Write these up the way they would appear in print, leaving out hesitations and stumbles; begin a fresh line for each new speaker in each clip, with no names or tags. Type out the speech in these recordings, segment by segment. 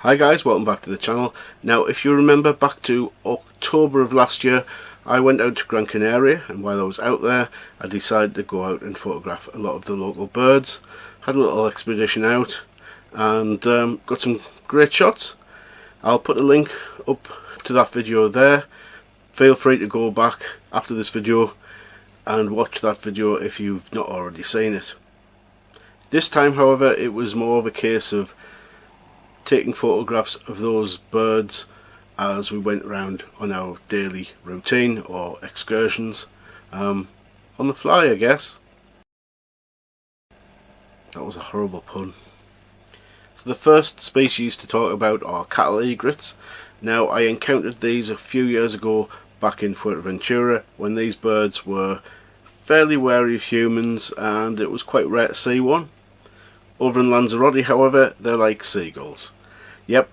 Hi guys, welcome back to the channel. Now if you remember back to October of last year, I went out to Gran Canaria, and while I was out there I decided to go out and photograph a lot of the local birds. Had a little expedition out and got some great shots. I'll put a link up to that video there. Feel free to go back after this video and watch that video if you've not already seen it. This time however it was more of a case of taking photographs of those birds as we went around on our daily routine or excursions, on the fly I guess. That was a horrible pun. So the first species to talk about are cattle egrets. Now I encountered these a few years ago back in Fuerteventura when these birds were fairly wary of humans and it was quite rare to see one. Over in Lanzarote however, they're like seagulls. Yep,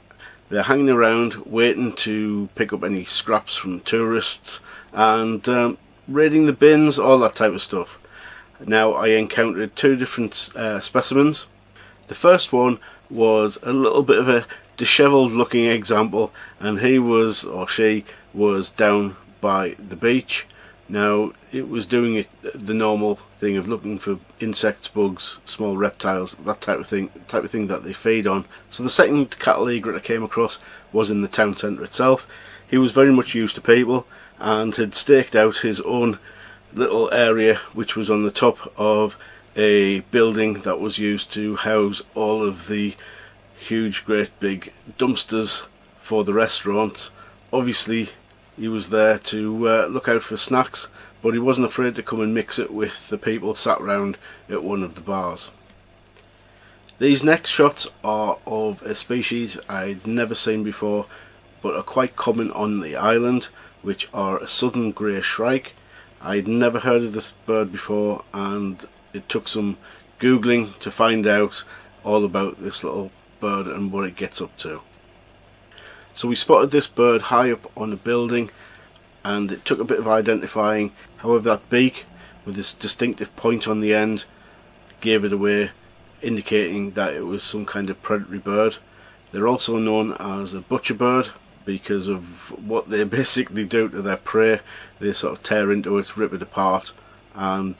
they're hanging around waiting to pick up any scraps from tourists and raiding the bins, all that type of stuff. Now I encountered two different specimens. The first one was a little bit of a dishevelled looking example, and he was, or she was, down by the beach. Now it was doing the normal thing of looking for insects, bugs, small reptiles, that type of thing that they feed on. So the second cattle egret I came across was in the town centre itself. He was very much used to people and had staked out his own little area which was on the top of a building that was used to house all of the huge great big dumpsters for the restaurants. Obviously he was there to look out for snacks, but he wasn't afraid to come and mix it with the people sat round at one of the bars. These next shots are of a species I'd never seen before but are quite common on the island, which are a southern grey shrike. I'd never heard of this bird before and it took some googling to find out all about this little bird and what it gets up to. So we spotted this bird high up on a building and it took a bit of identifying. However, that beak with this distinctive point on the end gave it away, indicating that it was some kind of predatory bird. They're also known as a butcher bird because of what they basically do to their prey. They sort of tear into it, rip it apart, and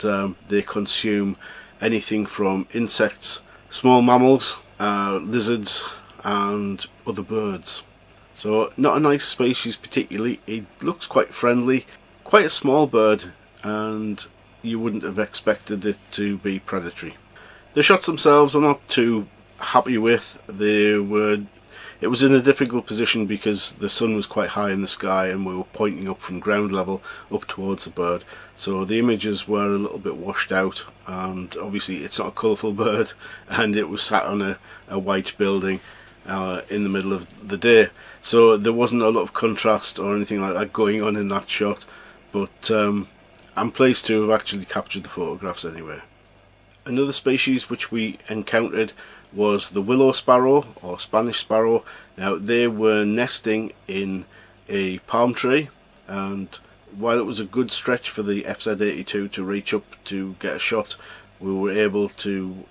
they consume anything from insects, small mammals, lizards and other birds. So not a nice species particularly. It looks quite friendly, quite a small bird, and you wouldn't have expected it to be predatory. The shots themselves I'm not too happy with. It was in a difficult position because the sun was quite high in the sky and we were pointing up from ground level up towards the bird, so the images were a little bit washed out, and obviously it's not a colourful bird and it was sat on a white building in the middle of the day, so there wasn't a lot of contrast or anything like that going on in that shot, but I'm pleased to have actually captured the photographs anyway. Another species which we encountered was the willow sparrow or Spanish sparrow. Now they were nesting in a palm tree, and while it was a good stretch for the FZ82 to reach up to get a shot, we were able to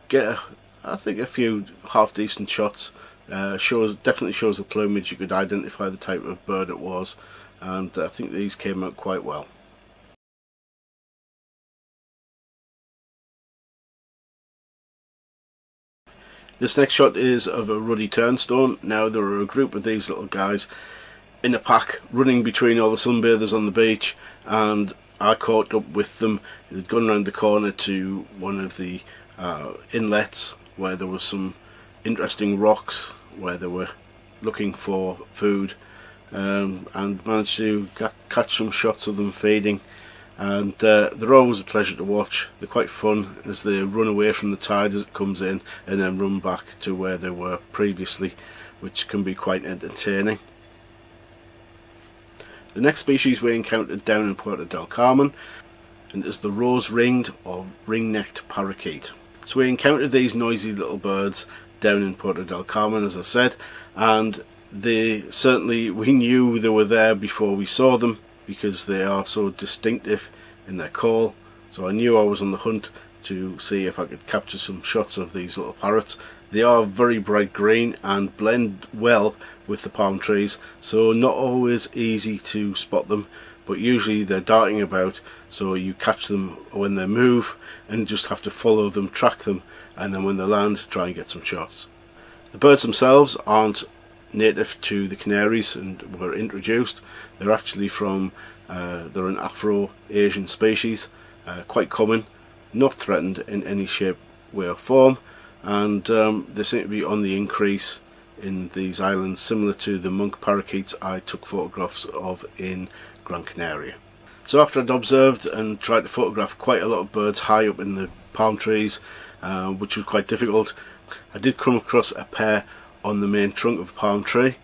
get I think a few half decent shots. Definitely shows the plumage. You could identify the type of bird it was, and I think these came out quite well. This next shot is of a ruddy turnstone. Now there are a group of these little guys in a pack running between all the sunbathers on the beach, and I caught up with them. They'd gone around the corner to one of the inlets where there was some interesting rocks where they were looking for food, and managed to catch some shots of them feeding, and they're always a pleasure to watch. They're quite fun as they run away from the tide as it comes in and then run back to where they were previously, which can be quite entertaining. The next species we encountered down in Puerto del Carmen and is the rose-ringed or ring-necked parakeet. So we encountered these noisy little birds down in Puerto del Carmen, as I said, and we knew they were there before we saw them because they are so distinctive in their call. So I knew I was on the hunt to see if I could capture some shots of these little parrots, They are very bright green and blend well with the palm trees, so not always easy to spot them, but usually they're darting about, so you catch them when they move and just have to follow them, track them, and then when they land, try and get some shots. The birds themselves aren't native to the Canaries and were introduced. They're actually from, they're an Afro-Asian species, quite common, not threatened in any shape, way or form, and they seem to be on the increase in these islands, similar to the monk parakeets I took photographs of in Gran Canaria. So after I'd observed and tried to photograph quite a lot of birds high up in the palm trees, which was quite difficult, I did come across a pair on the main trunk of a palm tree,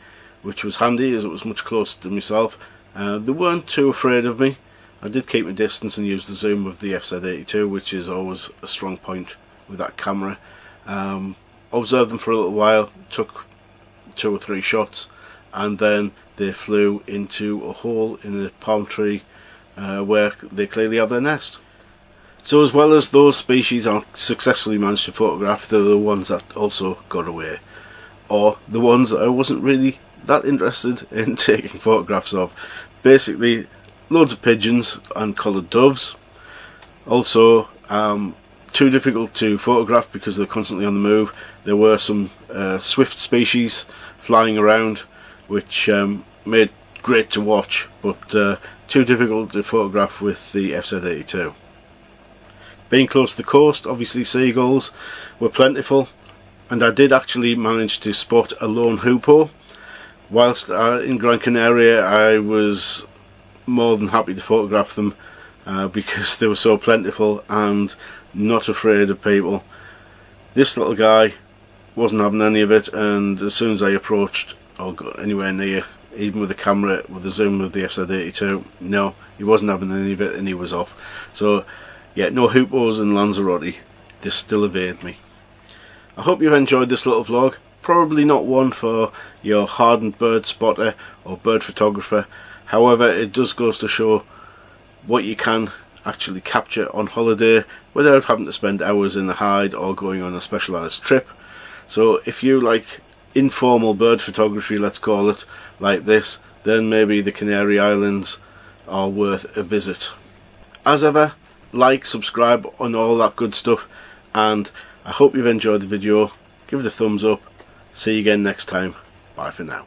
which was handy as it was much closer to myself. They weren't too afraid of me. I did keep my distance and use the zoom of the FZ82, which is always a strong point with that camera. Observed them for a little while, took 2 or 3 shots, and then they flew into a hole in the palm tree where they clearly have their nest. So as well as those species I successfully managed to photograph, they're the ones that also got away, or the ones that I wasn't really that interested in taking photographs of. Basically, loads of pigeons and collared doves. Also, too difficult to photograph because they're constantly on the move. There were some swift species flying around, which made great to watch, but too difficult to photograph with the FZ82. Being close to the coast, obviously seagulls were plentiful, and I did actually manage to spot a lone hoopoe. Whilst in Gran Canaria, I was more than happy to photograph them because they were so plentiful and not afraid of people. This little guy wasn't having any of it, and as soon as I approached or got anywhere near, even with the camera, with the zoom of the FZ82, no, he wasn't having any of it and he was off. So yeah, no hoopos in Lanzarote. They still evade me. I hope you've enjoyed this little vlog. Probably not one for your hardened bird spotter or bird photographer. However, it does goes to show what you can actually capture on holiday without having to spend hours in the hide or going on a specialised trip. So if you like informal bird photography, let's call it, like this, then maybe the Canary Islands are worth a visit. As ever, like, subscribe and all that good stuff, and I hope you've enjoyed the video. Give it a thumbs up. See you again next time. Bye for now.